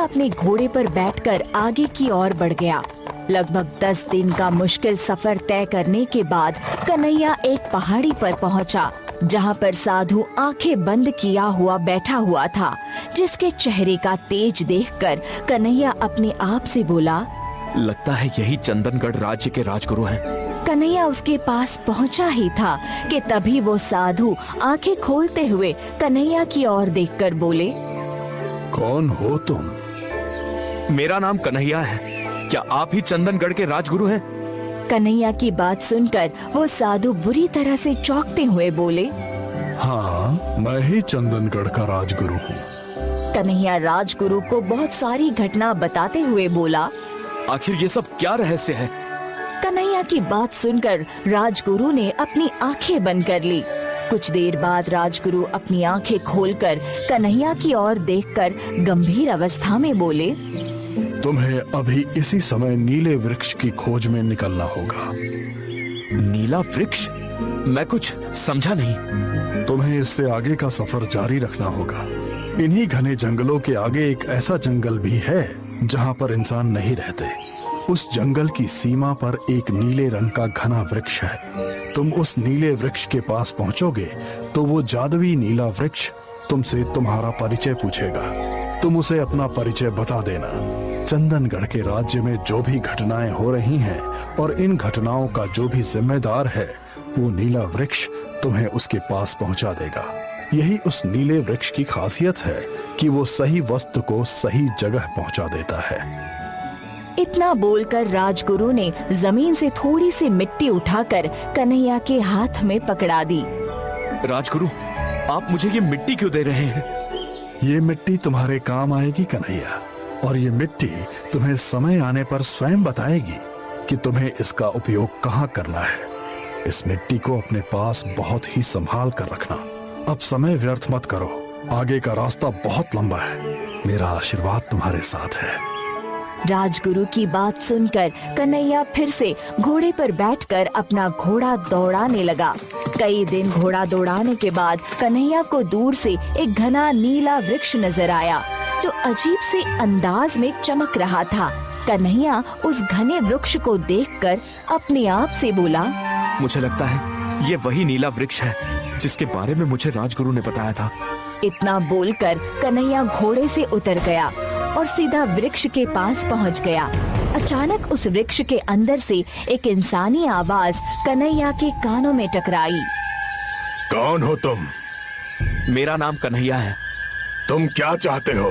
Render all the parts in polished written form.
अपने घोड़े पर बैठकर आगे की ओर बढ़ गया। लगभग 10 दिन का मुश्किल सफर तय करने के बाद कन्हैया एक पहाड़ी पर पहुंचा, जहां पर साधु आंखें बंद किया हुआ बैठा हुआ था, जिसके चेहरे का तेज देखकर कन्हैया अपने आप से बोला, लगता है यही चंदनगढ़ राज्य के राजगुरु हैं। कन्हैया उसके पास पहुंचा ही था कि तभी वो साधु आंखें खोलते हुए कन्हैया की ओर देखकर बोले, कौन हो तुम? मेरा नाम कन्हैया है। क्या आप ही चंदनगढ़ के राजगुरु हैं? कन्हैया की बात सुनकर वो साधु बुरी तरह से चौंकते हुए बोले, हाँ, मैं ही चंदनगढ़ का राजगुरु हूँ। कन्हैया राजगुरु को बहुत सारी घटना बताते हुए बोला। आखिर ये सब क्या रहस्य है? कन्हैया की बात सुनकर राजगुरु ने अपनी आंखें बंद कर ली। कुछ देर बाद राजगुरु अपनी आंखें खोलकर कन्हैया की ओर देखकर गंभीर अवस्था में बोले, तुम्हें अभी इसी समय नीले वृक्ष की खोज में निकलना होगा। नीला वृक्ष? मैं कुछ समझा नहीं। तुम्हें इससे आगे का सफर जारी रखना होगा। इन्हीं घने जंगलों के आगे एक ऐसा जंगल भी है जहाँ पर इंसान नहीं रहते। उस जंगल की सीमा पर एक नीले रंग का घना वृक्ष है। तुम उस नीले वृक्ष के पास पहुंचोगे तो वो जादुई नीला वृक्ष तुमसे तुम्हारा परिचय पूछेगा। तुम उसे अपना परिचय बता देना। चंदनगढ़ के राज्य में जो भी घटनाएं हो रही हैं और इन घटनाओं का जो भी जिम्मेदार है, वो नीला वृक्ष तुम्हें उसके पास पहुंचा देगा। यही उस नीले वृक्ष की खासियत है कि वो सही वस्तु को सही जगह पहुंचा देता है। इतना बोलकर राजगुरु ने जमीन से थोड़ी सी मिट्टी उठाकर कन्हैया के हाथ में पकड़ा दी। राजगुरु, आप मुझे ये मिट्टी क्यों दे रहे हैं? ये मिट्टी तुम्हारे काम आएगी कन्हैया, और ये मिट्टी तुम्हें समय आने पर स्वयं बताएगी कि तुम्हें इसका उपयोग कहाँ करना है। इस मिट्टी को अपने पास बहुत ही संभाल कर रखना। अब समय व्यर्थ मत करो, आगे का रास्ता बहुत लंबा है। मेरा आशीर्वाद तुम्हारे साथ है। राजगुरु की बात सुनकर कन्हैया फिर से घोड़े पर बैठकर अपना घोड़ा दौड़ाने लगा। कई दिन घोड़ा दौड़ाने के बाद कन्हैया को दूर से एक घना नीला वृक्ष नजर आया, जो अजीब से अंदाज में चमक रहा था। कन्हैया उस घने वृक्ष को देखकर अपने आप से बोला, मुझे लगता है ये वही नीला वृक्ष है जिसके बारे में मुझे राजगुरु ने बताया था। इतना बोलकर कन्हैया घोड़े से उतर गया और सीधा वृक्ष के पास पहुंच गया। अचानक उस वृक्ष के अंदर से एक इंसानी आवाज कन्हैया के कानों में टकराई। कौन हो तुम? मेरा नाम कन्हैया है। तुम क्या चाहते हो?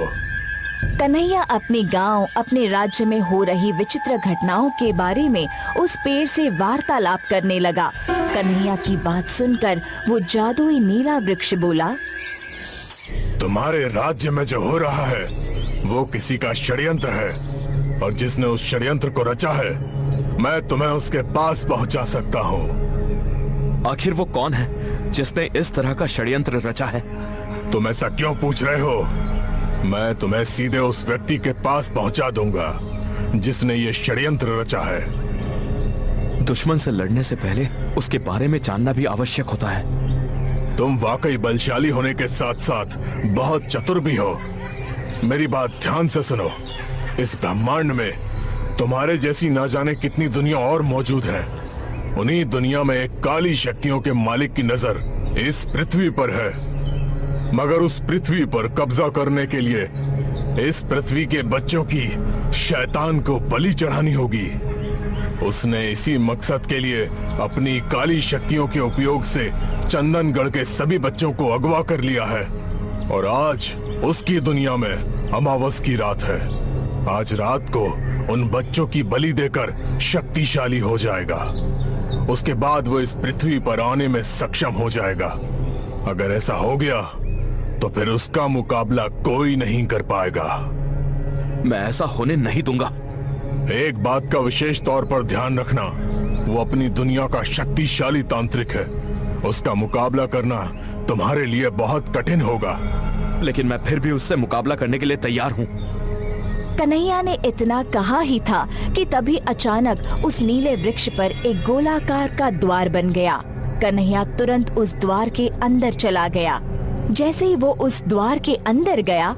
कन्हैया अपने गांव, अपने राज्य में हो रही विचित्र घटनाओं के बारे में उस पेड़ से वार्तालाप करने लगा। कन्हैया की बात सुनकर वो जादुई नीला वृक्ष बोला, तुम्हारे राज्य में जो हो रहा है वो किसी का षड्यंत्र है, और जिसने उस षड्यंत्र को रचा है मैं तुम्हें उसके पास पहुंचा सकता हूँ। आखिर वो कौन है जिसने इस तरह का षड्यंत्र रचा है? तुम ऐसा क्यों पूछ रहे हो? मैं तुम्हें सीधे उस व्यक्ति के पास पहुंचा दूंगा जिसने ये षड्यंत्र रचा है। दुश्मन से लड़ने से पहले उसके बारे में जानना भी आवश्यक होता है। तुम वाकई बलशाली होने के साथ साथ बहुत चतुर भी हो। मेरी बात ध्यान से सुनो। इस ब्रह्मांड में तुम्हारे जैसी ना जाने कितनी दुनिया और मौजूद है। उन्हीं दुनिया में एक काली शक्तियों के मालिक की नजर इस पृथ्वी पर है, मगर उस पृथ्वी पर कब्जा करने के लिए इस पृथ्वी के बच्चों की शैतान को बलि चढ़ानी होगी। उसने इसी मकसद के लिए अपनी काली शक्तियों के उपयोग से चंदनगढ़ के सभी बच्चों को अगवा कर लिया है, और आज उसकी दुनिया में अमावस की रात है। आज रात को उन बच्चों की बलि देकर शक्तिशाली हो जाएगा। उसके बाद वो इस पृथ्वी पर आने में सक्षम हो जाएगा। अगर ऐसा हो गया तो फिर उसका मुकाबला कोई नहीं कर पाएगा। मैं ऐसा होने नहीं दूंगा। एक बात का विशेष तौर पर ध्यान रखना, वो अपनी दुनिया का शक्तिशाली तांत्रिक है। उसका मुकाबला करना तुम्हारे लिए बहुत कठिन होगा। लेकिन मैं फिर भी उससे मुकाबला करने के लिए तैयार हूँ। कन्हैया ने इतना कहा ही था कि तभी अचानक उस नीले वृक्ष पर एक गोलाकार का द्वार बन गया। कन्हैया तुरंत उस द्वार के अंदर चला गया। जैसे ही वो उस द्वार के अंदर गया,